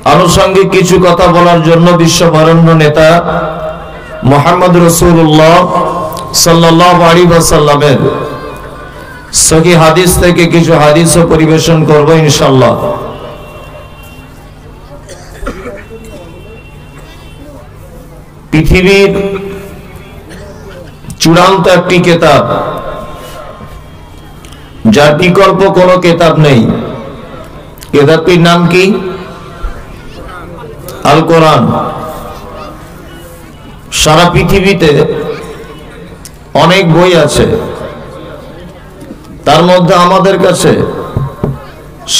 আনুষঙ্গিক কিছু কথা বলার জন্য বিশ্ববরেণ্য নেতা মুহাম্মদ রাসূলুল্লাহ সাল্লাল্লাহু আলাইহি ওয়াসাল্লামের সহিহ হাদিস থেকে কিছু হাদিসও পরিবেশন করব ইনশাআল্লাহ। পৃথিবীর চূড়ান্ত একটি কিতাব, যার বিকল্প কোনো কিতাব নেই। কিতাবটির নাম কি? আল কোরআন। সারা পৃথিবীতে অনেক বই আছে, তার মধ্যে আমাদের কাছে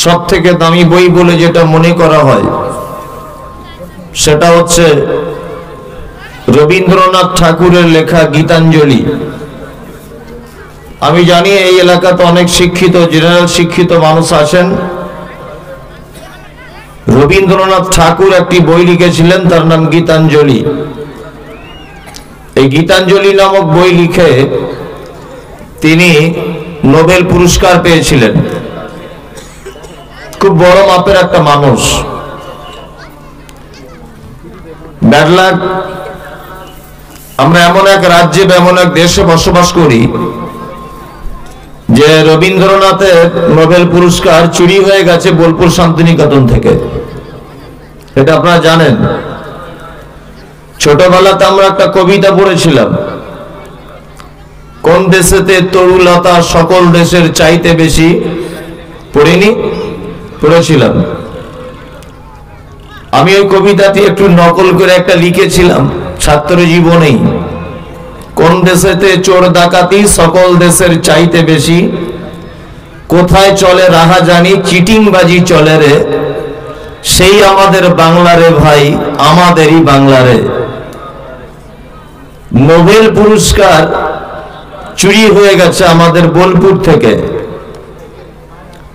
সব থেকে দামি বই বলে যেটা মনে করা হয় সেটা হচ্ছে রবীন্দ্রনাথ ঠাকুরের লেখা গীতাঞ্জলি। আমি জানি এই এলাকাতে অনেক শিক্ষিত, জেনারেল শিক্ষিত মানুষ আছেন। রবীন্দ্রনাথ ঠাকুর একটি বই লিখেছিলেন, তার নাম গীতাঞ্জলি। এই গীতাঞ্জলি নামক বই লিখে তিনি নোবেল পুরস্কার পেয়েছিলেন। খুব বড় মাপের একটা মানুষ। ব্যাড লাক, আমরা এমন এক রাজ্যে বা এমন এক দেশে বসবাস করি যে রবীন্দ্রনাথের নোবেল পুরস্কার চুরি হয়ে গেছে বোলপুর শান্তিনিকেতন থেকে। এটা আপনারা জানেন। ছোটবেলাতে আমরা একটা কবিতা পড়েছিলাম, কোন দেশেতে তরুলতা সকল দেশের চাইতে বেশি। পড়িনি? পড়েছিলাম। আমি ওই কবিতাটি একটু নকল করে একটা লিখেছিলাম ছাত্র জীবনেই। কোন দেশেতে চোর ডাকাতি সকল দেশের চাইতে বেশি, কোথায় চলে রাহাজানি চিটিংবাজি চলে রে, সেই আমাদের বাংলারে ভাই, আমাদেরই বাংলারে। নোবেল পুরস্কার চুরি হয়ে গেছে আমাদের বোলপুর থেকে।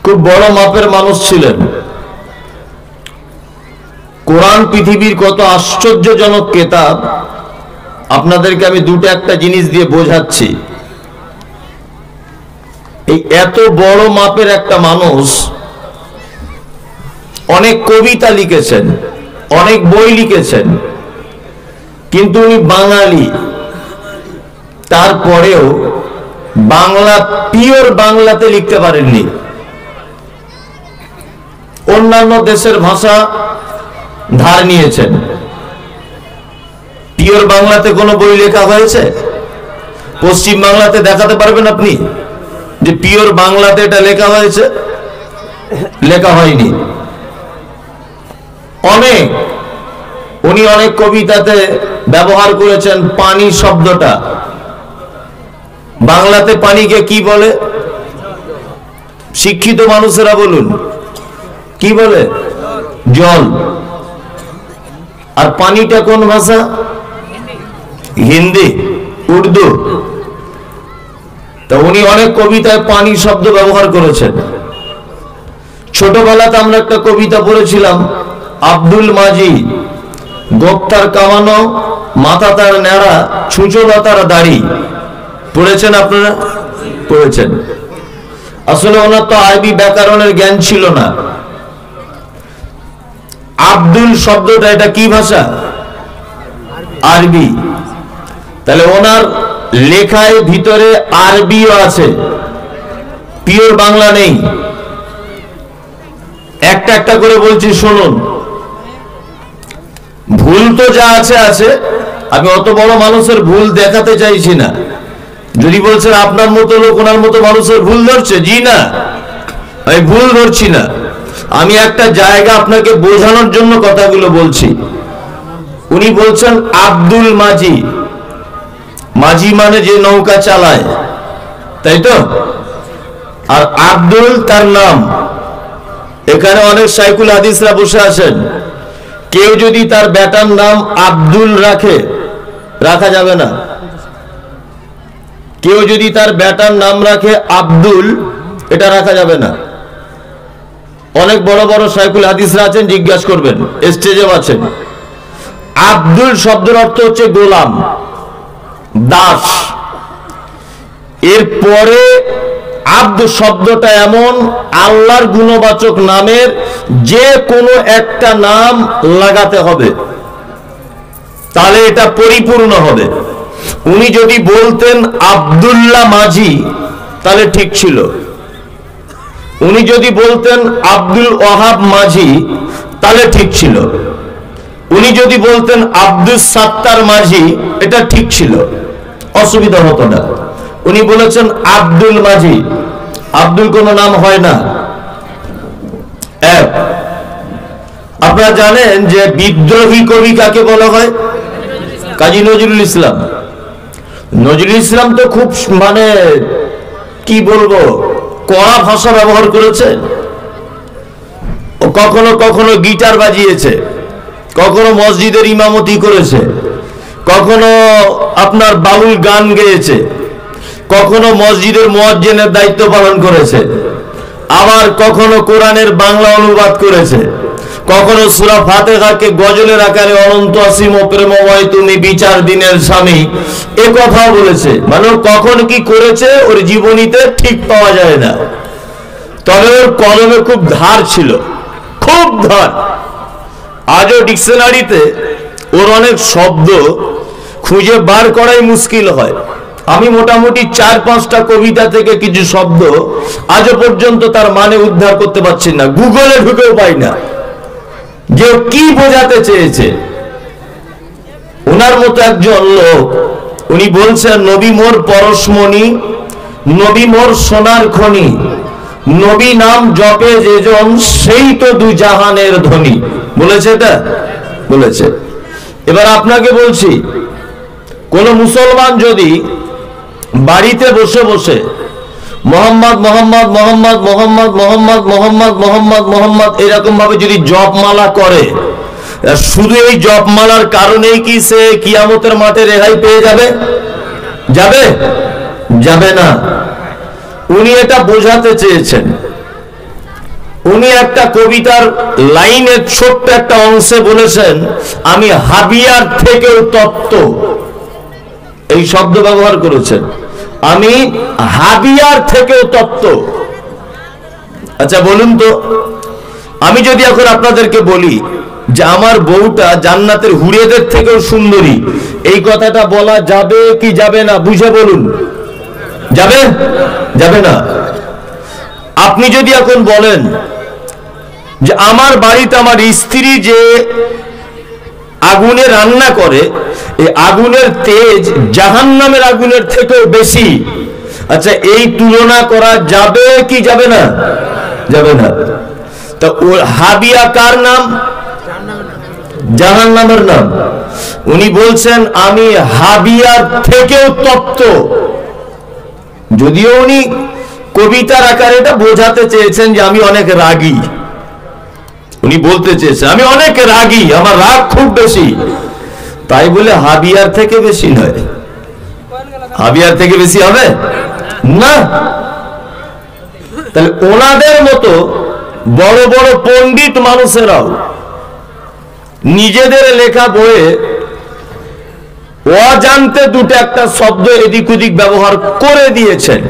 খুব বড় মাপের মানুষ ছিলেন। কোরআন পৃথিবীর কত আশ্চর্যজনক কিতাব, আপনাদেরকে আমি দুটো একটা জিনিস দিয়ে বোঝাচ্ছি। এই এত বড় মাপের একটা মানুষ অনেক কবিতা লিখেছেন, অনেক বই লিখেছেন, কিন্তু উনি বাঙালি। তারপরেও বাংলা পিওর বাংলাতে লিখতে পারেননি। অন্যান্য দেশের ভাষা ধার নিয়েছেন। পিওর বাংলাতে কোনো বই লেখা হয়েছে? পশ্চিম বাংলাতে দেখাতে পারবেন আপনি যে পিওর বাংলাতে এটা লেখা হয়েছে? লেখা হয়নি। উনি অনেক কবিতাতে ব্যবহার করেছেন পানি শব্দটা। বাংলাতে পানিকে কি বলে? শিক্ষিত মানুষেরা বলুন, কি বলে? জল। আর পানিটা কোন ভাষা? হিন্দি, উর্দু। তা উনি অনেক কবিতায় পানি শব্দ ব্যবহার করেছেন। ছোটবেলাতে আমরা একটা কবিতা পড়েছিলাম, আব্দুল মাজি, গোপ তার কামানো, মাথা তার ন্যাড়া, ছুঁচোলা তার দাড়ি। পড়েছেন আপনারা? পড়েছেন। আসলে ওনার তো আরবি ব্যাকরণের জ্ঞান ছিল না। আব্দুল শব্দটা এটা কি ভাষা? আরবি। তাহলে ওনার লেখায় ভিতরে আরবিও আছে, পিওর বাংলা নেই। একটা একটা করে বলছি, শুনুন। ভুল তো যা আছে আছে, আমি অত বড় মানুষের ভুল দেখাতে চাইছি না। যদি বলছেন আপনার মতো লোক ওনার মতো মানুষের ভুল ধরছে, জি না, আমি ভুল ধরছি না। আমি একটা জায়গা আপনাকে বোঝানোর জন্য কথাগুলো বলছি। উনি বলছেন আব্দুল মাজি। মাঝি মানে যে নৌকা চালায়, তাই তো? আর আব্দুল তার নাম। এখানে অনেক শাইখুল হাদিসরা বসে আছেন। কেউ যদি তার বেটার নাম আব্দুল রাখে, রাখা যাবে না। কেউ যদি তার বেটার নাম রাখে আব্দুল, এটা রাখা যাবে না। অনেক বড় বড় শাইখুল হাদিসরা আছেন, জিজ্ঞাসা করবেন, স্টেজেও আছেন। আব্দুল শব্দের অর্থ হচ্ছে গোলাম, দাস। এরপরে আব্দ শব্দটা এমন আল্লাহর গুণবাচক নামের যে কোনো একটা নাম লাগাতে হবে, তাহলে এটা পরিপূর্ণ হবে। উনি যদি বলতেন আব্দুল্লাহ মাঝি তাহলে ঠিক ছিল। উনি যদি বলতেন আব্দুল ওয়াহাব মাঝি তাহলে ঠিক ছিল। উনি যদি বলতেন আব্দুল সাত্তার মাঝি এটা ঠিক ছিল, অসুবিধা হতো না। উনি বলেছেন আব্দুল মাঝি। আব্দুল কোন নাম হয় না। আপনারা জানেন যে বিদ্রোহী কবি কাকে বলা হয়? কাজী নজরুল ইসলাম। নজরুল ইসলাম তো খুব মানে কি বলবো, কড়া ভাষা ব্যবহার করেছে। কখনো কখনো গিটার বাজিয়েছে, কখনো মসজিদের ইমামতি করেছে, কখনো আপনার বাউল গান গেয়েছে, কখনো মসজিদের মুয়াজ্জিনের দায়িত্ব পালন করেছে, আবার কখনো কোরআনের বাংলা অনুবাদ করেছে, কখনো সূরা ফাতিহাকে গজলের আকারে অনন্ত অসীম প্রেমময় তুমি বিচার দিনের স্বামী এ কথা বলেছে। মানে কখন কি করেছে ওর জীবনীতে ঠিক পাওয়া যায় না, তবে ওর কলমে খুব ধার ছিল, খুব ধার। আজও ডিকশনারিতে ওর অনেক শব্দ খুঁজে বার করাই মুশকিল হয়। আমি মোটামুটি 4-5টা কবিতা থেকে কিছু শব্দ আজও পর্যন্ত তার মানে উদ্ধার করতে পারছি না, গুগলে ঢুকেও পাই না যে কি বোঝাতে চেয়েছে। ওনার মতো একজন লোক, উনি বলছেন নবী মোর পরশমণি, নবী মোর সোনার খনি, নবী নাম জপে যেজন সেই তো দু জাহানের ধনী। বলেছে এটা? বলেছে। এবার আপনাকে বলছি, কোন মুসলমান যদি বাড়িতে বসে বসে মোহাম্মদ মোহাম্মদ মোহাম্মদ মোহাম্মদ মোহাম্মদ মোহাম্মদ মোহাম্মদ মোহাম্মদ এরকম ভাবে যদি জপমালা করে, শুধু এই জপমালার কারণেই কি সে কিয়ামতের মাঠে রেহাই পেয়ে যাবে? যাবে? যাবে না। উনি এটা বোঝাতে চেয়েছেন। উনি একটা কবিতার লাইনের ছোট্ট একটা অংশে বলেছেন, আমি হাবিয়ার থেকেও তত্ত্ব, এই শব্দ ব্যবহার করেছেন, আমি হাবিয়ার থেকেও তত্ত্ব। আচ্ছা বলুন তো, আমি যদি এখন আপনাদেরকে বলি যে আমার বউটা জান্নাতের হুরেদের থেকেও সুন্দরী, এই কথাটা বলা যাবে কি যাবে না? বুঝে বলুন। যাবে? যাবে না। আপনি যদি এখন বলেন যে আমার বাড়িতে আমার স্ত্রী যে আগুনে রান্না করে, এই আগুনের তেজ জাহান্নামের আগুনের থেকেও বেশি, আচ্ছা এই তুলনা করা যাবে কি যাবে না? যাবে না। তো হাবিয়া কার নাম? জাহান্নামের নাম। উনি বলছেন আমি হাবিয়ার থেকেও তপ্ত। যদিও উনি কবিতার আকারে এটা বোঝাতে চেয়েছেন যে আমি অনেক রাগী, উনি বলতে চেয়েছেন আমি অনেক রাগী, আমার রাগ খুব বেশি, তাই বলে হাবিয়ার থেকে বেশি নয়। হাবিয়ার থেকে বেশি হবে না। তাহলে ওনাদের মতো বড় বড় পণ্ডিত মানুষেরাও নিজেদের লেখা বইয়ে অজান্তে দুটো একটা শব্দ এদিক ওদিক ব্যবহার করে দিয়েছেন।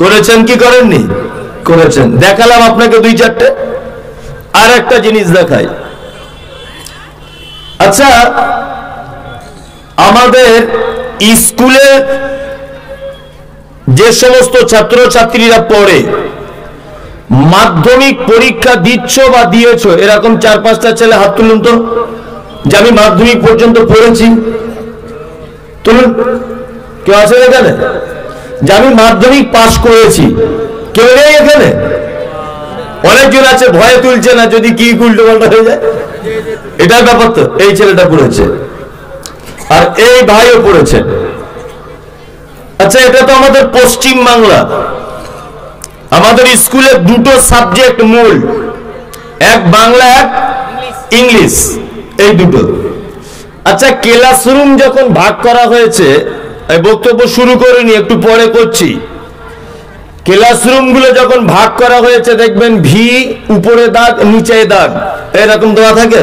করেছেন কি করেননি? করেছেন। দেখালাম আপনাকে 2-4টে। আর একটা জিনিস দেখাই। আচ্ছা আমাদের স্কুলে যে সমস্ত ছাত্রছাত্রীরা পড়ে, মাধ্যমিক পরীক্ষা দিচ্ছ বা দিয়েছো এরকম 4-5টা ছেলে হাত তুলুন তো, যে আমি মাধ্যমিক পর্যন্ত পড়েছি। তুলুন। কেউ আছে এখানে? যে আমি মাধ্যমিক পাস করেছি? কেউ নেই এখানে? অনেকজন আছে, ভয়ে তুলছে না যদি কি উল্টো পাল্টা হয়ে যায়। এটার ব্যাপার তো। এই ছেলেটা পড়েছে আর এই ভাইও পড়েছে। আচ্ছা এটা তো আমাদের পশ্চিম বাংলা। আমাদের স্কুলে দুটো সাবজেক্ট মূল, এক বাংলা এক ইংলিশ, এই দুটো। আচ্ছা ক্লাসরুম যখন ভাগ করা হয়েছে, এই বক্তব্য শুরু করিনি, একটু পরে করছি। ক্লাসরুম গুলো যখন ভাগ করা হয়েছে দেখবেন ভি উপরে দাগ নিচে দাগ এরকম দেওয়া থাকে।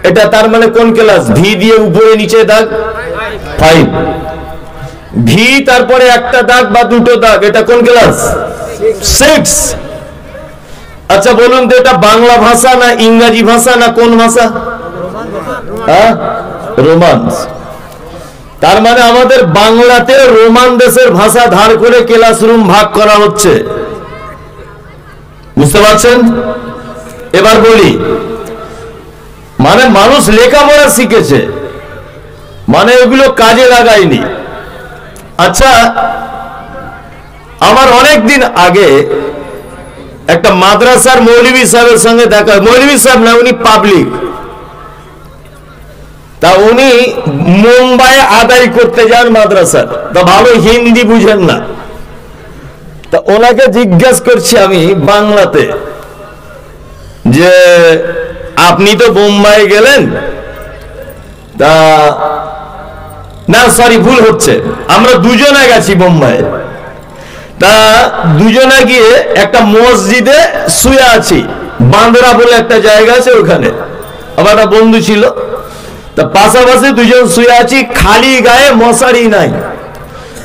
এটা তার মানে কোন ক্লাস? ভি দিয়ে উপরে নিচে দাগ 5। ভি তারপরে একটা দাগ বা দুটো দাগ, এটা কোন ক্লাস? 6। আচ্ছা বলুন তো এটা বাংলা ভাষা না ইংরাজি ভাষা না কোন ভাষা? রোমান্স। তার মানে আমাদের বাংলাতে রোমান দেশের ভাষা ধার করে ক্লাসরুম ভাগ করা হচ্ছে, বুঝতে পারছেন? এবার বলি, মানে মানুষ লেখাপড়া শিখেছে, মানে এগুলো কাজে লাগায়নি। আচ্ছা, আমার অনেক দিন আগে একটা মাদ্রাসার মৌলভী সাহেবের সঙ্গে দেখা, মৌলভী সাহেব না, উনি পাবলিক, তা উনি মুম্বাই আদায় করতে যান মাদ্রাসার, তা ভালো হিন্দি বুঝেন না, তা ওনাকে জিজ্ঞেস করছি আমি বাংলাতে যে আপনি তো বোম্বাই গেলেন, তা না সরি ভুল হচ্ছে, আমরা দুজনে গেছি বোম্বাই, তা দুজনে গিয়ে একটা মসজিদে শুয়ে আছি, বান্দরা বলে একটা জায়গা আছে ওখানে, আমার একটা বন্ধু ছিল, তা পাশাপাশি দুজন শুয়ে আছি, খালি গায়ে, মশারি নাই,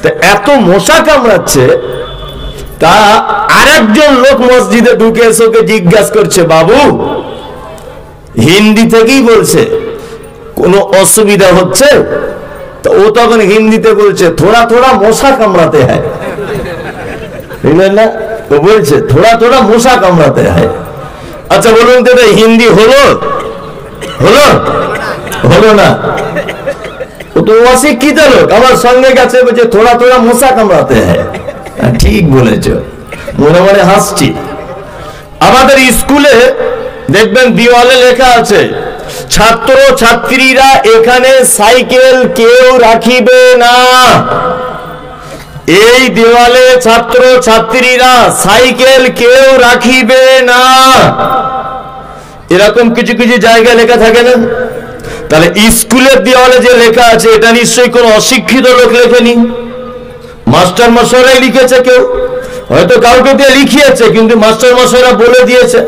তা এত মশা কামড়াচ্ছে, তা আরেকজন লোক মসজিদে ঢুকে এসে ওকে জিজ্ঞাসা করছে, বাবু, হিন্দি থেকেই বলছে কোনো অসুবিধা হচ্ছে? তো ও তখন হিন্দিতে বলছে, থোড়া থোড়া মশা কামড়াতে হয়, বুঝলেন না? তো বলছে থোড়া থোড়া মশা কামড়াতে হয়। আচ্ছা বলুন তো হিন্দি হলো? হলো? হলো না। ও তো অশিক্ষিত লোক, আমার সঙ্গে গেছে, বলছে থোড়া থোড়া মশা কামড়াতে হয়। ঠিক বলেছ, মনে মনে হাসছি। আমাদের স্কুলে দেখবেন দেওয়ালে লেখা আছে, ছাত্র ছাত্রীরা এখানে সাইকেল কেউ রাখিবে না। এই দেওয়ালে ছাত্র ছাত্রীরা সাইকেল কেউ রাখিবে না, এরকম কিছু কিছু জায়গায় লেখা থাকে না? তাহলে স্কুলের দেওয়ালে যে লেখা আছে, এটা নিশ্চয়ই কোন অশিক্ষিত লোক লেখেনি, মাস্টার মশাইরাই লিখেছে, কেউ হয়তো কাউকে দিয়ে লিখিয়েছে, কিন্তু মাস্টার মশাইরা বলে দিয়েছে।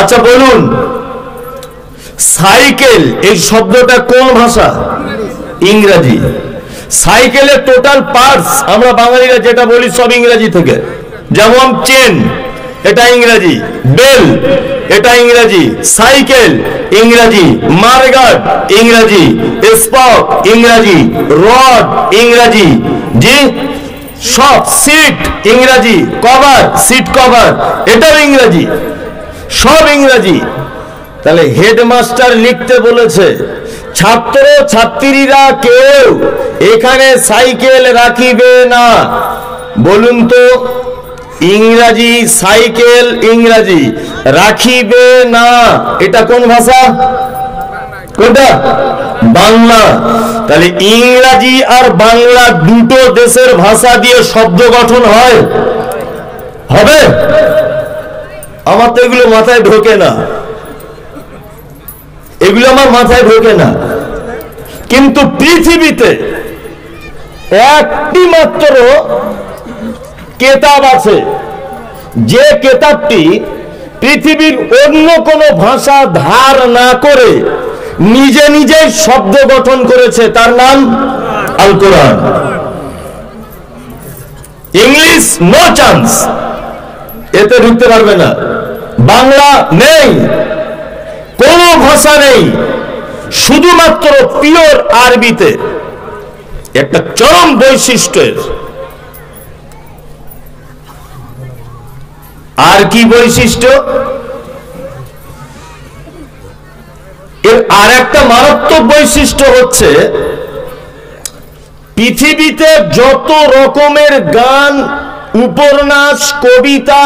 আচ্ছা বলুন, সাইকেল এই শব্দটা কোন ভাষা? ইংরেজি। সাইকেলের টোটাল পার্টস আমরা বাঙালিরা যেটা বলি সব ইংরেজি থেকে, যেমন চেন এটা ইংরেজি, বেল এটা ইংরেজি, সাইকেল ইংরেজি, মারগার্ড ইংরেজি, স্পক ইংরেজি, রড ইংরেজি, জি সব, সিট ইংরেজি, কভার সিট কভার এটাও ইংরেজি, সব ইংরেজি। তাহলে হেডমাস্টার লিখতে বলেছে, ছাত্র ছাত্রীরা কেউ এখানে সাইকেল রাখিবে না। বলুন তো, ইংরাজি সাইকেল ইংরাজি, রাখিবে না এটা কোন ভাষা? কোনটা? বাংলা। তাহলে ইংরাজি আর বাংলা দুটো দেশের ভাষা দিয়ে শব্দ গঠন হয়? হবে? আমার তো এগুলো মাথায় ঢোকে না, এগুলো আমার মাথায় ঢোকে না। কিন্তু পৃথিবীতে একটি মাত্র কেতাব আছে, যে কেতাবটি পৃথিবীর অন্য কোনো ভাষা ধার না করে নিজে নিজে শব্দ গঠন করেছে, তার নাম আল কোরআন। ইংলিশ নো চান্স, এতে ঢুকতে পারবে না। বাংলা নেই, কোন ভাষা নেই, শুধুমাত্র পিওর আরবিতে একটা চরম বৈশিষ্ট্যের। আর কি বৈশিষ্ট্য? এর আর একটা মারাত্মক বৈশিষ্ট্য হচ্ছে, পৃথিবীতে যত রকমের গান, উপন্যাস, কবিতা,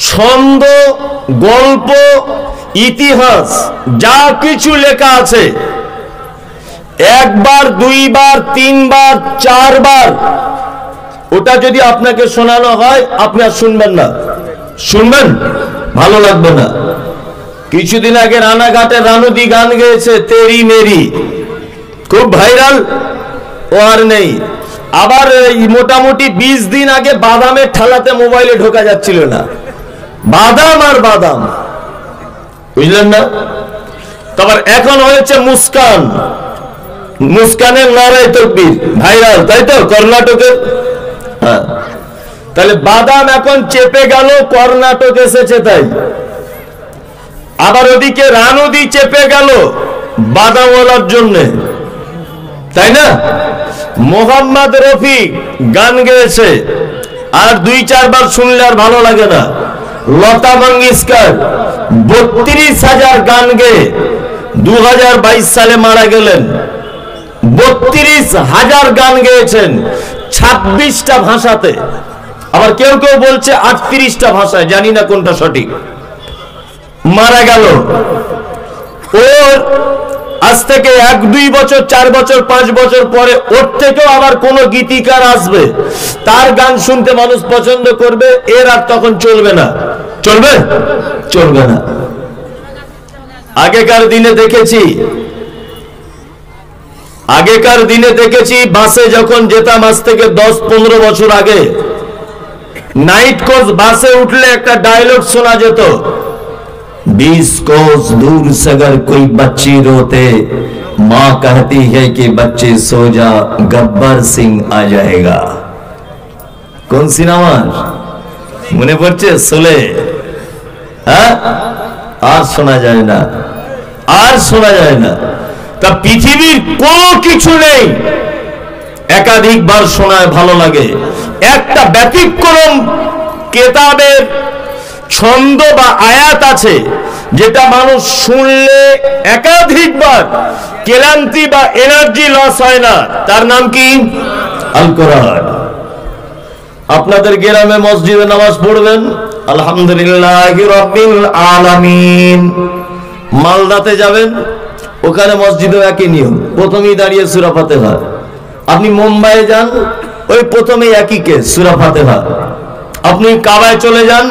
ছন্দ, গল্প, ইতিহাস যা কিছু লেখা আছে, একবার, দুইবার, তিনবার, চারবার ওটা যদি আপনাকে শোনানো হয়, আপনি আর শুনবেন না। শুনবেন? ভালো লাগবে না। কিছুদিন আগে রানাঘাটে রানুদি গান গেয়েছে, তেরি মেরি, খুব ভাইরাল, ও আর নেই। আবার মোটামুটি 20 দিন আগে বাদামের ঠালাতে মোবাইলে ঢোকা যাচ্ছিল না, বাদাম আর বাদাম, বুঝলেন না? তারপর এখন হয়েছে মুস্কান, মুস্কানের নারায়ে তাকবীর ভাইরাল, তাই তো কর্ণাটকের। হ্যাঁ, তাহলে বাদাম এখন চেপে গেল, কর্ণাটক এসেছে তাই। আবার ওদিকে রানুদি চেপে গেল বাদামওয়ালার জন্য, তাই না? মোহাম্মদ রফি গান গেয়েছে, আর 2-4 বার শুনলে আর ভালো লাগে না। লতা মঙ্গেশকর 32,000 গান গেয়ে 2022 সালে মারা গেলেন। 32,000 গান গেয়েছেন 26টা ভাষাতে, আবার কেউ কেউ বলছে 38টা ভাষায়, জানি না কোনটা সঠিক। মারা গেল। ওর আজ থেকে 1-2 বছর, 4 বছর, 5 বছর পরে ওর থেকেও আবার কোন গীতিকার আসবে, তার গান শুনতে মানুষ পছন্দ করবে, এর আর তখন চলবে না। চলবে? চলবে না। আগেকার দিনে দেখেছি বাসে যখন যেতাম, আজ থেকে 10-15 বছর আগে, नाइट कोच बसे उठले एक डायलॉग सुना जेत 20 कोस दूर से अगर कोई बच्ची रोते माँ कहती है कि बच्चे सो जा गब्बर सिंह आ जाएगा। कौन सिनेमा मने पड़ছে सोले আর শোনা যায় না, আর শোনা যায় না। তা পৃথিবীর কোনো কিছু নেই একাধিকবার শোনায় ভালো লাগে। একটা ব্যতিক্রম কিতাবের ছন্দ বা আয়াত আছে যেটা মানুষ শুনলে একাধিকবার ক্লান্তি বা এনার্জি লস হয় না, তার নাম কি? আল কোরআন। আপনাদের গ্রামে মসজিদে নামাজ পড়বেন আলহামদুলিল্লাহি রাব্বিল আলামিন। মালদাতে যাবেন ওখানে মসজিদে একই নিয়ম, প্রথমেই দাঁড়িয়ে সূরা ফাতিহা। আপনি মুম্বাইয়ে যান ওই প্রথমেই একই কেস সূরা ফাতিহা। আপনি কাবায় চলে যান,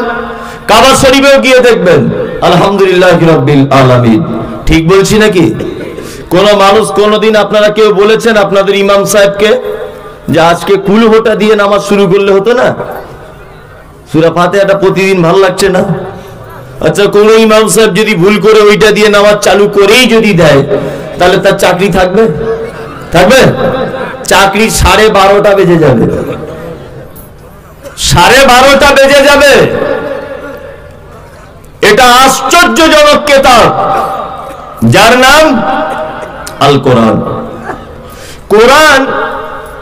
কাবা শরীফেও গিয়ে দেখবেন আলহামদুলিল্লাহি রাব্বিল আলামিন। ঠিক বলছি নাকি? কোন মানুষ কোনদিন আপনারা কেউ বলেছেন আপনাদের ইমাম সাহেবকে যে আজকে কুলহোটা দিয়ে নামাজ শুরু করলে হতো না? সূরা ফাতিহাটা প্রতিদিন ভালো লাগছে না? আচ্ছা, কোন ইমাম সাহেব যদি ভুল করে ওইটা দিয়ে নামাজ চালু করেই যদি দেয় তাহলে তার চাকরি থাকবে? থাকবে? চাকরি 12:30 বেজে যাবে, 12:30 বেজে যাবে। এটা আশ্চর্যজনক কিতাব যার নাম আল কোরআন। কোরআন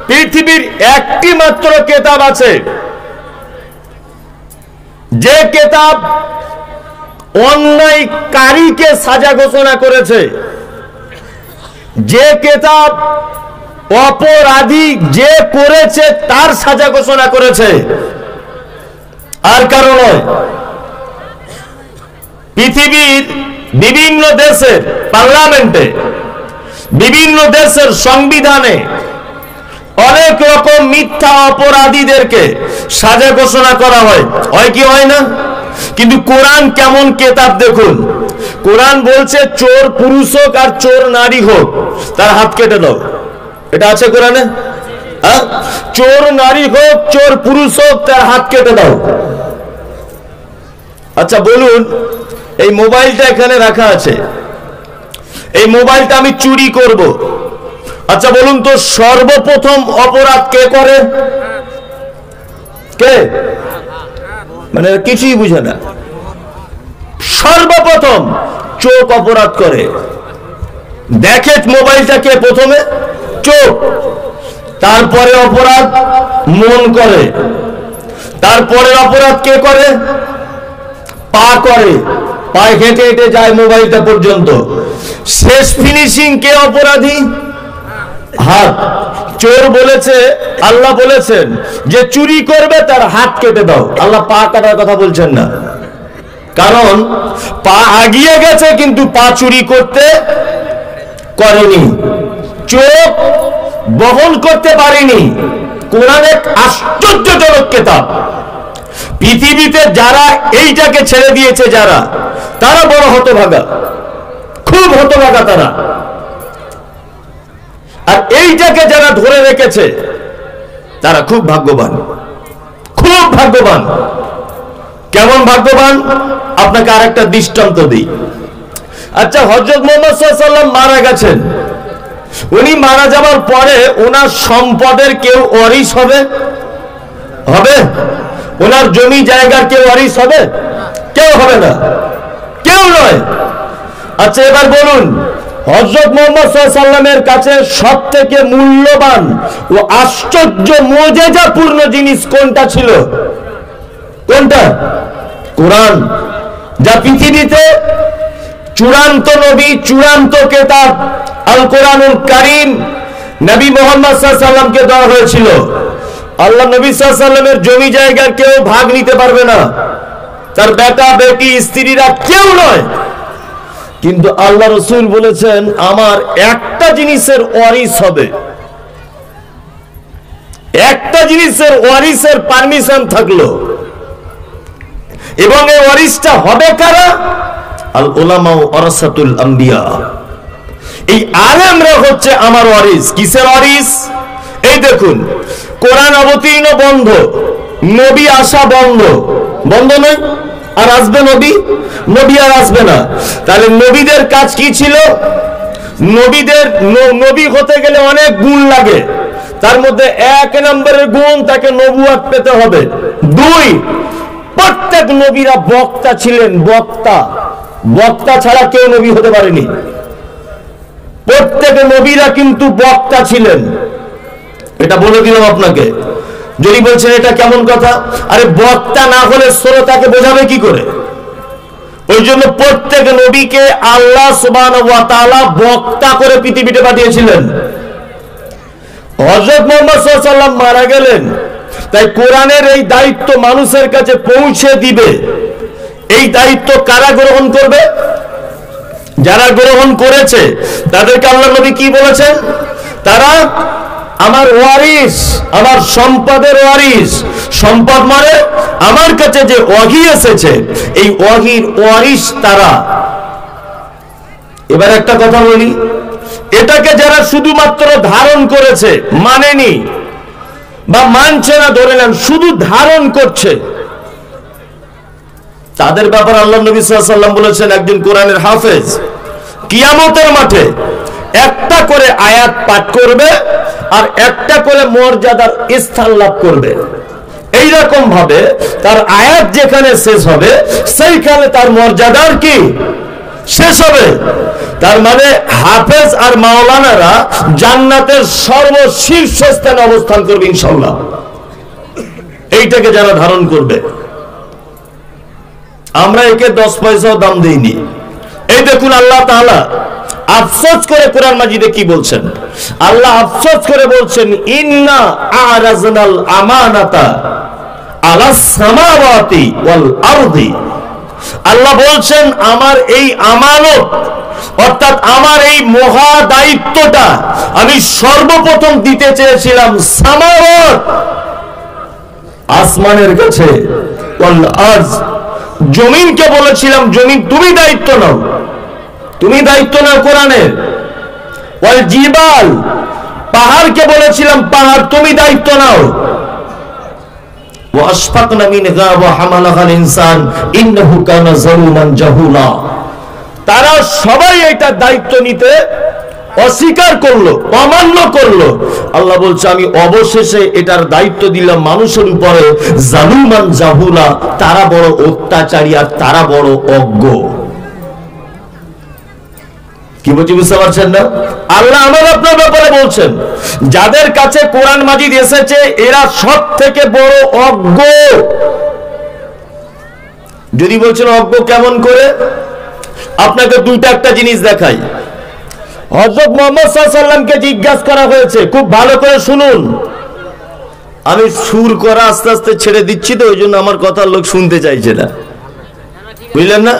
পৃথিবীর একটি মাত্র কিতাব আছে যে কিতাব অন্যায়কারীকে সাজা ঘোষণা করেছে, যে কিতাব অপরাধী যে করেছে তার সাজা ঘোষণা করেছে, আর কারো নয়। পৃথিবীর বিভিন্ন দেশের পার্লামেন্টে, বিভিন্ন দেশের সংবিধানে অনেক রকম মিথ্যা অপরাধীদেরকে সাজা ঘোষণা করা হয়, হয় কি হয় না? কিন্তু কোরআন কেমন কিতাব দেখুন। কোরআন বলছে চোর পুরুষ হোক আর চোর নারী হোক তার হাত কেটে দাও। এটা আছে কোরআনে? চোর নারী হোক চোর পুরুষ হোক তার হাত কেটে দাও। আচ্ছা বলুন, এই মোবাইলটা এখানে রাখা আছে, এই মোবাইলটা আমি চুরি করব। আচ্ছা বলুন তো সর্বপ্রথম অপরাধ কে করে? কে? মানে কিছুই বুঝে না। সর্বপ্রথম চোখ অপরাধ করে। দেখে মোবাইলটা কে প্রথমে? চোখ। তারপরে অপরাধ মন করে। তারপরে অপরাধ কে করে? পা করে, পায়ে হেঁটে হেঁটে যায় মোবাইলটা পর্যন্ত। শেষ ফিনিশিং কে অপরাধী? হাত। চোর বলেছে, আল্লাহ বলেছেন যে চুরি করবে তার হাত কেটে দাও। আল্লাহ পা কাটার কথা বলছেন না, কারণ পা আগিয়ে গেছে কিন্তু পা চুরি করতে করেনি, চোখ বহন করতে পারেনি। কোরআন এক আশ্চর্যজনক কিতাব। পৃথিবীতে যারা এইটাকে ছেড়ে দিয়েছে যারা, তারা বড় হতভাগা, খুব হতভাগা তারা। আর এইটাকে যারা ধরে রেখেছে তারা খুব ভাগ্যবান, খুব ভাগ্যবান। কেমন ভাগ্যবান? আপনাকে আরেকটা দৃষ্টান্ত দিই। আচ্ছা, হযরত মুহাম্মদ সাল্লাল্লাহু আলাইহি ওয়াসাল্লাম মারা গেছেন, উনি মারা যাওয়ার পরে ওনার সম্পদের কেউ ওয়ারিশ হবে? হবে? ওনার জমি জায়গার কেউ ওয়ারিশ হবে? কেউ হবে না, কেউ নয়। আচ্ছা এবার বলুন, হযরত মুহাম্মদ সাল্লাল্লাহু আলাইহি ওয়াসাল্লামের কাছে সবথেকে মূল্যবান ও আশ্চর্য মুজিজাপূর্ণ জিনিস কোনটা ছিল? কোনটা? কোরআন, যা পৃথিবীতে চূড়ান্ত নবী, চূড়ান্ত কিতাব আল কোরআনুল কারীম নবী মুহাম্মদ সাল্লাল্লাহু আলাইহি ওয়াসাল্লামকে দেওয়া হয়েছিল। আল্লাহ নবী সাল্লাল্লাহু আলাইহি ওয়াসাল্লামের জমি জায়গার কেউ ভাগ নিতে পারবে না, তার বেটা বেটি স্ত্রীরা কেউ নয়। কিন্তু আল্লাহ রাসূল বলেছেন আমার একটা জিনিসের ওয়ারিশ হবে, একটা জিনিসের ওয়ারিশের পারমিশন থাকলো, এবং এই ওয়ারিশটা হবে কারা? আল উলামা ওয়ারাসাতুল আম্বিয়া, এই আলেমরা হচ্ছে আমার ওয়ারিশ। কিসের ওয়ারিশ? এই দেখুন, কোরআন অবতীর্ণ বন্ধ, নবী আসা বন্ধ, বন্ধ নয়, আর আসবে নবী, নবী আর আসবে না। তাহলে নবীদের কাজ কি ছিল? নবীদের নবী হতে গেলে অনেক গুণ লাগে, তার মধ্যে এক নম্বরের গুণ তাকে নবুয়ত পেতে হবে। দুই, প্রত্যেক নবীরা বক্তা ছিলেন, বক্তা, বক্তা ছাড়া কেউ নবী হতে পারেনি। প্রত্যেক নবীরা কিন্তু বক্তা ছিলেন, এটা বলে দিলাম আপনাকে। যদি বলছেন এটা কেমন কথা, আরে বক্তা না হলে শ্রোতাকে বোঝাবে কি করে? ওই জন্য প্রত্যেক নবীকে আল্লাহ সুবহানাহু ওয়া তাআলা বক্তা করে পৃথিবীতে পাঠিয়েছিলেন। হযরত মুহাম্মদ সাল্লাল্লাহু আলাইহি ওয়াসাল্লাম মারা গেলেন, তাই কোরআনের এই দায়িত্ব মানুষের কাছে পৌঁছে দিবে। এই দায়িত্ব কারা গ্রহণ করবে? যারা গ্রহণ করেছে তাদেরকে আল্লাহ নবী কি বলেছেন? তারা আমার ওয়ারিশ, আমার সম্পদের ওয়ারিশ। সম্পদ মানে আমার কাছে যে ওয়াহি এসেছে, এই ওয়াহির ওয়ারিশ তারা। এবার একটা কথা বলি, এটাকে যারা শুধুমাত্র ধারণ করেছে, মানেনি বা মানছে না, ধরে নেন শুধু ধারণ করছে, তাদের ব্যাপারে আল্লাহ নবী সাল্লাল্লাহু আলাইহি ওয়াসাল্লাম বলেছেন একজন কোরআনের হাফেজ কিয়ামতের মাঠে একটা করে আয়াত পাঠ করবে আর একটা করে মর্যাদার স্থান লাভ করবে। এইরকম ভাবে তার আয়াত যেখানে শেষ হবে সেইখানে তার মর্যাদার কি শেষ হবে। তার মানে হাফেজ আর মাওলানারা জান্নাতের সর্বশীর্ষ স্থানে অবস্থান করবে ইনশাআল্লাহ, এইটাকে যারা ধারণ করবে। আমরা একে 10 পয়সাও দাম দেইনি। এই দেখুন আল্লাহ তাআলা আফসোস করে কোরআন মাজিদে কি বলছেন? আল্লাহ আফসোস করে বলছেন ইন্না আরাজনাল আমানাতা আলাস সামাওয়াতি ওয়াল আরদি। আল্লাহ বলছেন আমার এই আমানত, অর্থাৎ আমার এই মহা দায়িত্বটা আমি সর্বপ্রথম দিতে চেয়েছিলাম সামাওয়াত, আসমানের কাছে, ওয়াল আরজ, জমিনকে বলেছিলাম জমিন তুমি দায়িত্ব নাও, তুমি দায়িত্ব নাও কোরআনের। ওয়াল জিবাল, পাহাড়কে বলেছিলাম পাহাড় তুমি দায়িত্ব নাও। ওয়াশফাকনা মিনহা ওয়া হামালাহাল ইনসান ইন্নাহু কানা যালুমান জাহুলা। তারা সবাই এটা দায়িত্ব নিতে অস্বীকার করলো, অমান্য করলো। আল্লাহ বলছে আমি অবশেষে এটার দায়িত্ব দিলাম মানুষের উপরে, জালুমান জাহুলা, তারা বড় অত্যাচারী আর তারা বড় অজ্ঞ। কি বলছি বুঝতে পারছেন না? আল্লাহ আমার আপনার ব্যাপারে বলছেন যাদের কাছে কোরআন মাজিদ এসেছে এরা সব থেকে বড় অজ্ঞ। যদি বলছেন অজ্ঞ কেমন করে, আপনাকে দুইটা একটা জিনিস দেখাই। হযরত মুহাম্মদ সাল্লাল্লাহু আলাইহি ওয়াসাল্লামকে জিজ্ঞাসা করা হয়েছে, খুব ভালো করে শুনুন, আমি সুর করা আস্তে আস্তে ছেড়ে দিচ্ছি তো ওই জন্য আমার কথা লোক শুনতে চাইছে না, বুঝলেন না?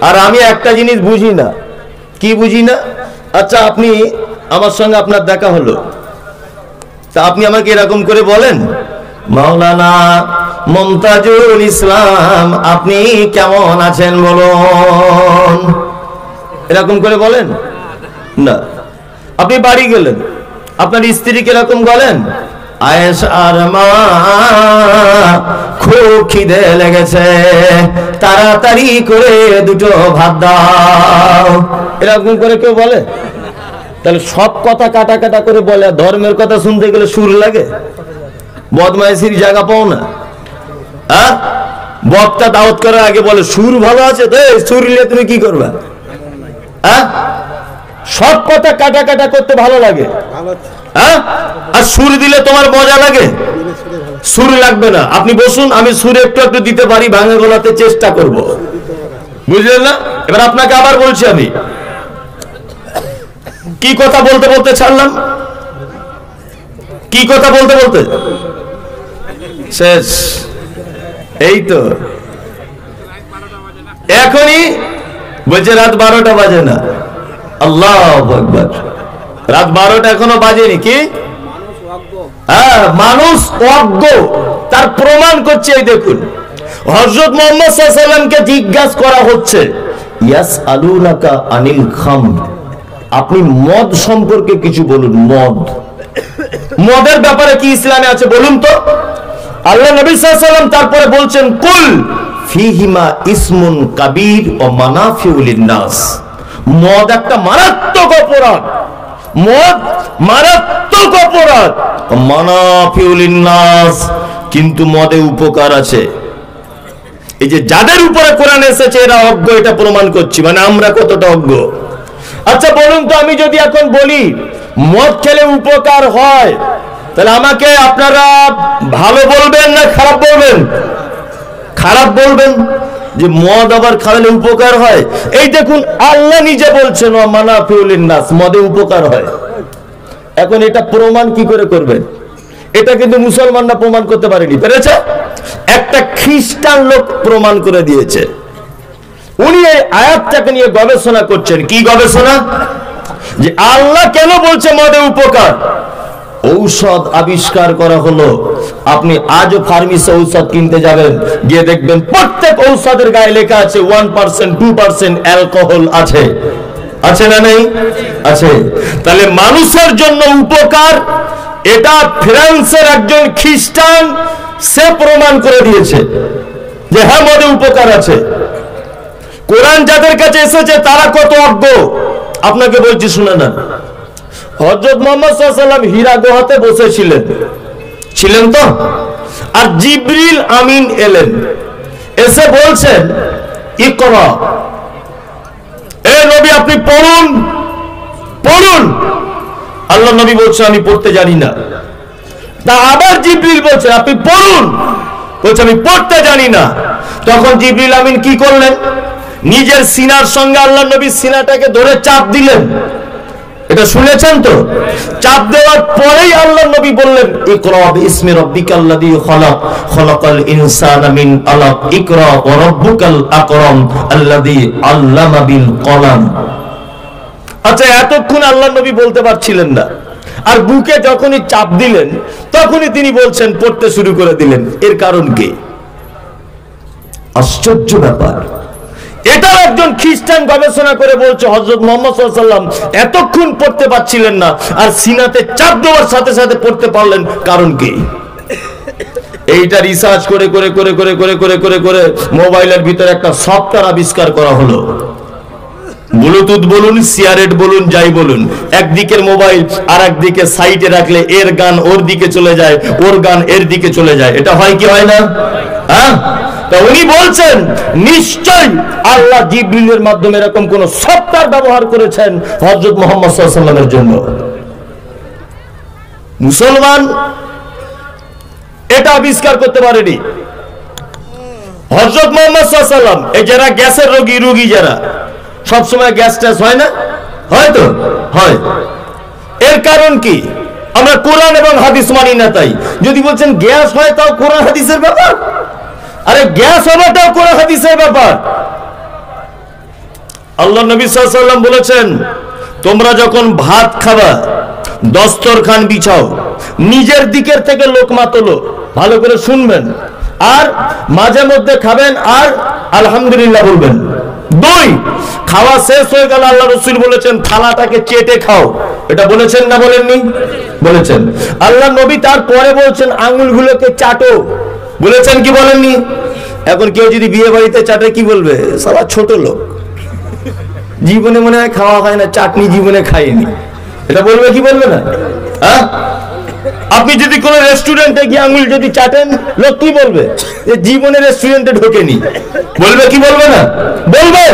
আর আমি একটা জিনিস বুঝি না। কি বুঝি না? আচ্ছা আপনি আমার সঙ্গে আপনার দেখা হলো, তা আপনি আমাকে এরকম করে বলেন মাওলানা মুমতাজুল ইসলাম আপনি কেমন আছেন বলুন, এরকম করে বলেন না। আপনি বাড়ি গেলেন, আপনার স্ত্রীকে এরকম বলেন আয়েশার মা খুব খিদে লেগেছে, তাড়াতাড়ি করে দুটো ভাত দাও, এরকম করে কেউ বলে? তাহলে সব কথা কাটা কাটা করে বলে, ধর্মের কথা শুনতে গেলে সুর লাগে? বদমাইশির জায়গা পাও না? হ্যাঁ, বক্তা দাওয়াত করার আগে বলে সুর ভালো আছে তো, সুর নিয়ে তুমি কি করবে? হ্যাঁ, সব কথা কাটা কাটা করতে ভালো লাগে, হ্যাঁ, আর সুর দিলে তোমার মজা লাগে? সুর লাগবে না, আপনি বসুন, আমি সুর একটু একটু দিতে পারি, ভাঙা গলাতে চেষ্টা করব, বুঝলেন না? এবার আপনাকে আবার বলছি, আমি কি কথা বলতে বলতে ছাড়লাম, কি কথা বলতে বলতে শেষ। এই তো এখনই বলছে রাত 12টা বাজে না। আল্লাহু আকবার, রাত 12টা এখনো বাজেনি। কি? হ্যাঁ, মানুষ অজ্ঞ, তার প্রমাণ করছে। এই দেখুন, হযরত মুহাম্মদ সাল্লাল্লাহু আলাইহি ওয়াসাল্লামকে জিজ্ঞাসা করা হচ্ছে, ইয়াসআলুনাকা আনিল খামর, আপনি মদ সম্পর্কে কিছু বলুন। মদের ব্যাপারে কি ইসলামে আছে বলুন তো? আল্লাহ নবী সাল্লাল্লাহু আলাইহি ওয়াসাল্লাম তারপরে বলছেন, কুল ফিহিমা ইসমুন কাবীর ওয়া মানাফিউ লিন-নাস। মদ একটা মারাত্মক অপরাধ, মদ মারাত্মক অপরাধ, মানাফিউ লিন-নাস, কিন্তু মদে উপকার আছে। এই যে যাদের উপরে কোরআন এসেছে এরা অজ্ঞ, এটা প্রমাণ করছি। মানে আমরা কতটা অজ্ঞ? আচ্ছা বলুন তো, আমি যদি এখন বলি মদ খেলে উপকার হয়, তাহলে আমাকে আপনারা ভালো বলবেন না খারাপ বলবেন? খারাপ বলবেন, যে মদ আবার খাওয়ালে উপকার হয়। এই দেখুন, আল্লাহ নিজে বলছেন ওয়া মানাফিউ লিন-নাস, মদে উপকার হয়। এখন এটা প্রমাণ কি করে করবেন? এটা কিন্তু মুসলমানরা প্রমাণ করতে পারেনি, পেরেছে? একটা খ্রিস্টান লোক প্রমাণ করে দিয়েছে। উনি এই আয়াতটাকে নিয়ে গবেষণা করছেন। কি গবেষণা? যে আল্লাহ কেন বলছে মদে উপকার? ঔষধ আবিষ্কার করা হলো। আপনি আজও ফার্মেসি ঔষধ কিনতে যাবেন, গিয়ে দেখবেন প্রত্যেক ঔষধের গায়ে লেখা আছে 1%, 2% অ্যালকোহল আছে। আছে না নেই? আছে। তাহলে মানুষের জন্য উপকার, এটা ফ্রান্সের একজন খ্রিস্টান সে প্রমাণ করে দিয়েছে যে হ্যাঁ মদে উপকার আছে। কোরআন যাদের কাছে এসেছে তারা কত অজ্ঞ আপনাকে বলছি, শুনে না। হযরত মুহাম্মদ সাল্লাল্লাহু আলাইহি ওয়াসাল্লাম হীরা গুহাতে বসেছিলেন, ছিলেন তো? আর জিবরিল আমিন এলেন, এসে বলছেন ইকরা, এ নবী আপনি পড়ুন, পড়ুন। আল্লাহ নবী বলছে আমি পড়তে জানি না। তা আবার জিবরিল বলছে আপনি পড়ুন, বলছে আমি পড়তে জানি না। তখন জিবরিল আমিন কি করলেন? নিজের সিনার সঙ্গে আল্লাহ নবীর সিনাটাকে ধরে চাপ দিলেন। এটা শুনেছেন তো? চাপ দেওয়ার পরেই আল্লাহ নবী বললেন ইকরা বিইসমি রাব্বিকাল্লাযী খালাক, খালাকাল ইনসানা মিন আলাক, ইকরা ওয়া রাব্বুকাল আকরাম আল্লাযী আল্লামা বিল কলাম। আচ্ছা, এতক্ষণ আল্লাহ নবী বলতে পারছিলেন না, আর বুকে যখনই চাপ দিলেন তখনই তিনি বলছেন, পড়তে শুরু করে দিলেন। এর কারণ কি? আশ্চর্য ব্যাপার। এটা একজন খ্রিস্টান গবেষণা করে বলছে হযরত মুহাম্মদ সাল্লাল্লাহু আলাইহি ওয়াসাল্লাম এতক্ষণ পড়তে পারছিলেন না, আর সিনাতে চাপ দেওয়ার সাথে সাথে পড়তে পারলেন। কারণ কি? এইটা রিসার্চ করে করে করে করে করে করে করে করে মোবাইলের ভিতরে একটা সফটওয়্যার আবিষ্কার করা হলো। ব্লুটুথ বলুন, সিয়ারেট বলুন, যাই বলুন, একদিকের মোবাইল আর একদিকে সাইডে রাখলে এর গান ওর দিকে চলে যায়, ওর গান এর দিকে চলে যায়। এটা হয় কি হয় না? হ্যাঁ, তা উনি বলছেন নিশ্চয় আল্লাহ জিবরিলের মাধ্যমে এরকম কোন সফটওয়্যার ব্যবহার করেছেন হযরত মুহাম্মদ সাল্লাল্লাহু আলাইহি ওয়াসাল্লামের জন্য। মুসলমান এটা আবিষ্কার করতে পারেনি। হযরত মুহাম্মদ সাল্লাল্লাহু আলাইহি ওয়াসাল্লাম, এই যারা গ্যাসের রোগী যারা সবসময় গ্যাস ট্যাস হয় না, হয়তো হয়। এর কারণ কি? আমরা কোরআন এবং হাদিস মানি না। তাই যদি বলছেন গ্যাস হয় তাও কোরআন হাদিসের ব্যাপার, আরে গ্যাস হবে তাও কোরআন হাদিসের ব্যাপার। আল্লাহ নবী সাল্লাল্লাহু আলাইহি ওয়াসাল্লাম বলেছেন, তোমরা যখন ভাত খাবা দস্তরখান বিছাও, নিজের দিকের থেকে লোকমা তোলো, ভালো করে শুনবেন, আর মাঝে মধ্যে খাবেন আর আলহামদুলিল্লাহ বলবেন। 2, খাওয়া শেষ হয়ে গেল আল্লাহ রাসূল বলেছেন থালাটাকে চেটে খাও। এটা বলেছেন না বলেননি? বলেছেন। আল্লাহ নবী তারপরে বলছেন আঙ্গুলগুলোকে চাটো। বলেছেন কি বলেননি? এখন কেউ যদি বিয়ে বাড়িতে চাটে কি বলবে? শালা ছোট লোক, জীবনে মনে হয় খাওয়া হয় না, চাটনি জীবনে খায়নি। এটা বলবে কি বলবে না? হ্যাঁ, আপনি যদি কোনো রেস্টুরেন্টে গিয়ে আঙুল যদি চাটেন, লোক কি বলবে? যে জীবনে রেস্টুরেন্টে ঢোকেনি। বলবে কি বলবে না? বলবে।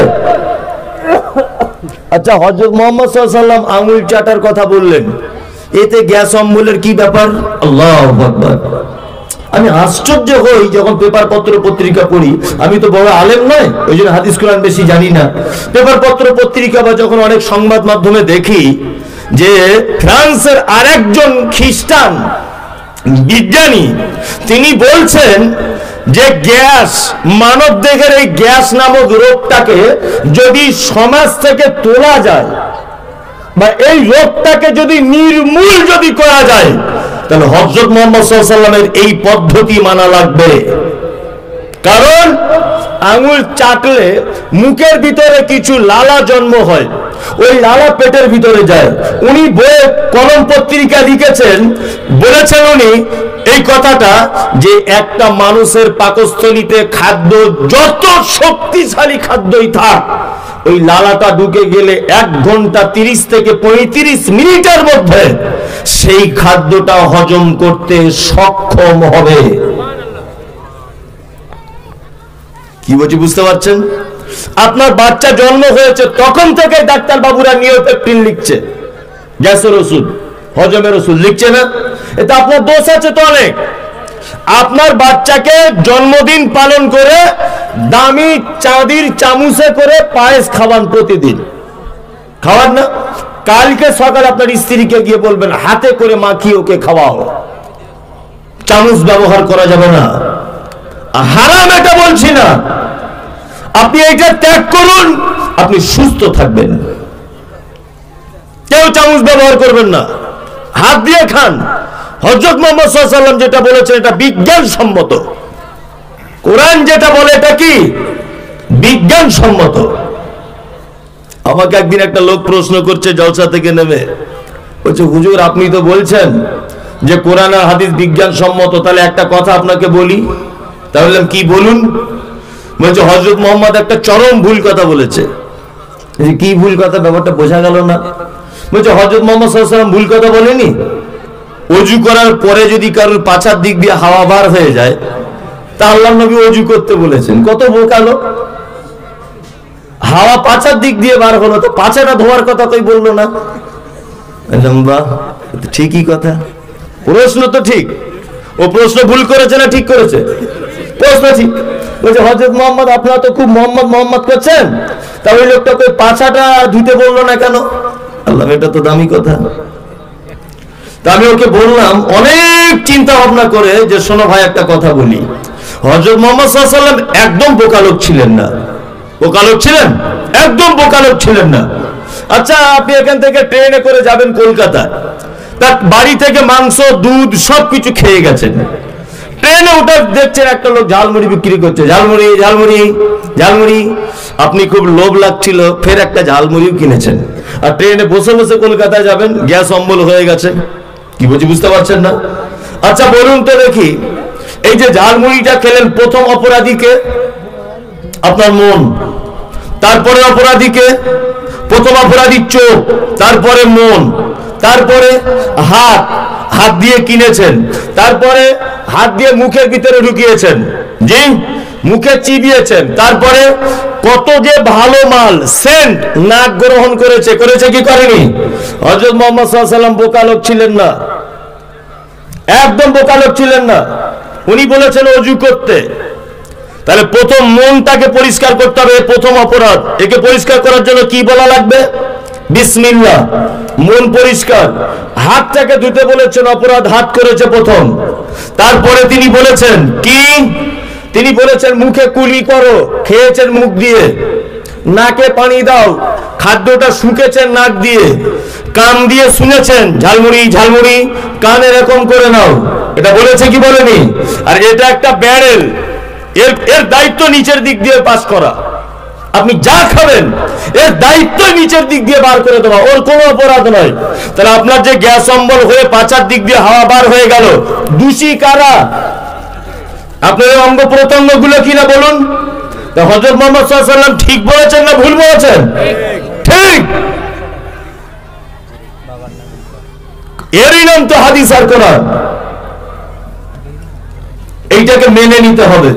আচ্ছা, হযরত মুহাম্মদ সাল্লাল্লাহু আলাইহি ওয়াসাল্লাম আঙুল চাটার কথা বললেন, এতে গ্যাস অম্বলের কি ব্যাপার? আল্লাহু আকবার। আমি আশ্চর্য হই যখন পেপার পত্র পত্রিকা পড়ি। আমি তো বড় আলেম নয়, ওই জন্য হাদিস কোরআন বেশি জানি না। পেপার পত্র পত্রিকা বা যখন অনেক সংবাদ মাধ্যমে দেখি যে ফ্রান্সের আরেকজন খ্রিস্টান বিজ্ঞানী তিনি বলছেন যে গ্যাস, মানব দেহের এই গ্যাস নামক রোগটাকে যদি সমাজ থেকে তোলা যায় বা এই রোগটাকে যদি নির্মূল যদি করা যায়, তাহলে হযরত মুহাম্মদ সাল্লাল্লাহু আলাইহি ওয়াসাল্লামের এই পদ্ধতি মানা লাগবে। কারণ আঙুল চাটলে মুখের ভিতরে কিছু লালা জন্ম হয়, ওই লালা পেটের ভিতরে যায়। উনি বইয়ে কলম পত্রিকা লিখেছেন, বলেছেন উনি এই কথাটা যে একটা মানুষের পাকস্থলীতে খাদ্য যত শক্তিশালী খাদ্যই থাক, ওই লালাটা ঢুকে গেলে 1 ঘন্টা 30 থেকে 35 মিনিটের মধ্যে সেই খাদ্যটা হজম করতে সক্ষম হবে। কি বলছি বুঝতে পারছেন? আপনার বাচ্চা জন্ম হয়েছে তখন থেকে ডাক্তার বাবুরা নিওপেকটিন লিখছে, গ্যাসের ওষুধ, হজমের ওষুধ লিখছে না? এটা আপনার দোষ আছে তো অনেক। আপনার বাচ্চাকে জন্মদিন পালন করে দামি চাঁদির চামচে করে পায়েস খাওয়ান প্রতিদিন, খাওয়ান না? কালকে সকালে আপনার স্ত্রীকে গিয়ে বলবেন হাতে করে মাখিয়ে ওকে খাওয়াও, চামচ ব্যবহার করা যাবে না। হারাম এটা বলছি না, আপনি এটা ত্যাগ করুন, আপনি সুস্থ থাকবেন। কেউ চামচ ব্যবহার করবেন না, হাত দিয়ে খান। হযরত মুহাম্মদ সাল্লাল্লাহু আলাইহি ওয়াসাল্লাম যেটা বলেছেন এটা বিজ্ঞানসম্মত। কোরআন যেটা বলে এটা কি বিজ্ঞানসম্মত। আমাকে একদিন একটা লোক প্রশ্ন করছে জলসা থেকে নেমে, বলছে হুজুর আপনি তো বলছেন যে কোরআন আর হাদিস বিজ্ঞানসম্মত, তাহলে একটা কথা আপনাকে বলি। তাহলে কি বলুন? বলছে হযরত মুহাম্মদ একটা চরম ভুল কথা বলেছে। কি ভুল কথা? ব্যাপারটা বোঝা গেল না। বলছে হযরত মুহাম্মদ সাল্লাল্লাহু আলাইহি ওয়াসাল্লাম ভুল কথা বলেনি, ওযু করার পরে যদি কারোর পাছার দিক দিয়ে হাওয়া বার হয়ে যায় তা আল্লাহর নবী ওযু করতে বলেছেন। কত বোকালো! হাওয়া পাছার দিক দিয়ে বার হলো, তো পাছাটা ধোয়ার কথা কই বললো না? বাহ, ঠিকই কথা। প্রশ্ন তো ঠিক, ও প্রশ্ন ভুল করেছে না ঠিক করেছে? প্রশ্ন ঠিক। বলছে হযরত মুহাম্মদ আপনারা তো খুব মোহাম্মদ মোহাম্মদ করছেন, তা ওই লোকটা কই পাছাটা ধুতে বললো না কেন? আল্লাহ, এটা তো দামি কথা। তা আমি ওকে বললাম অনেক চিন্তা ভাবনা করে যে শোনো ভাই একটা কথা বলি, হযরত মুহাম্মদ সাল্লাল্লাহু আলাইহি ওয়াসাল্লাম একদম বোকা লোক ছিলেন না। বোকা লোক ছিলেন? একদম বোকা লোক ছিলেন না। আচ্ছা, আপনি এখান থেকে ট্রেনে করে যাবেন কলকাতা, তার বাড়ি থেকে মাংস দুধ সবকিছু খেয়ে গেছেন। ট্রেনে উঠে দেখছেন একটা লোক ঝালমুড়ি বিক্রি করছে, ঝালমুড়ি ঝালমুড়ি ঝালমুড়ি। আপনি খুব লোভ লাগছিল, ফের একটা ঝালমুড়িও কিনেছেন। আর ট্রেনে বসে বসে কলকাতায় যাবেন, গ্যাস অম্বল হয়ে গেছে। কি বলছি বুঝতে পারছেন না? আচ্ছা বলুন তো দেখি, এই যে ঝালমুড়িটা খেলেন, প্রথম অপরাধীকে আপনার মন, তারপরে অপরাধীকে, প্রথম অপরাধী চোখ, তারপরে মন, তারপরে হাত, হাত দিয়ে কিনেছেন, তারপরে হাত দিয়ে মুখের ভিতরে ঢুকিয়েছেন, জি মুখে চিবিয়েছেন, তারপরে কত যে ভালো মাল সেন্ট নাক গ্রহণ করেছে, করেছে কি করেনি? হযরত মুহাম্মদ সাল্লাল্লাহু আলাইহি ওয়াসাল্লাম বোকা লোক ছিলেন না, একদম বোকা লোক ছিলেন না। উনি বলেছেন ওযু করতে, তাহলে প্রথম মনটাকে পরিষ্কার করতে হবে, প্রথম অপরাধ। একে পরিষ্কার করার জন্য কি বলা লাগবে? বিসমিল্লাহ, মন পরিষ্কার। হাতটাকে ধুতে বলেছেন, অপরাধ হাত করেছে প্রথম। তারপরে তিনি বলেছেন কি? তিনি বলেছেন মুখে কুলি করো, খেয়েছেন মুখ দিয়ে। নাকে পানি দাও, খাদ্যটা শুকেছেন নাক দিয়ে। কান দিয়ে শুনেছেন ঝালমুড়ি ঝালমুড়ি, কান এরকম করে নাও, এটা বলেছে কি বলেনি? আর এটা একটা ব্যারেল, এর দায়িত্ব নিচের দিক দিয়ে পাস করা। আপনি যা খাবেন এর দায়িত্ব নিচের দিক দিয়ে বার করে দেওয়া, ওর কোনো অপরাধ নয়। তাহলে আপনার যে গ্যাস অম্বল হয়ে পাছার দিক দিয়ে হাওয়া বার হয়ে গেল, দোষী কারা? আপনার অঙ্গ প্রত্যঙ্গ গুলো কিনা বলুন? হযরত মুহাম্মদ সাল্লাল্লাহু আলাইহি ওয়াসাল্লাম ঠিক বলেছেন না ভুল বলেছেন? ঠিক। এরই নাম তো হাদিস আর কোরআন। এইটাকে মেনে নিতে হবে।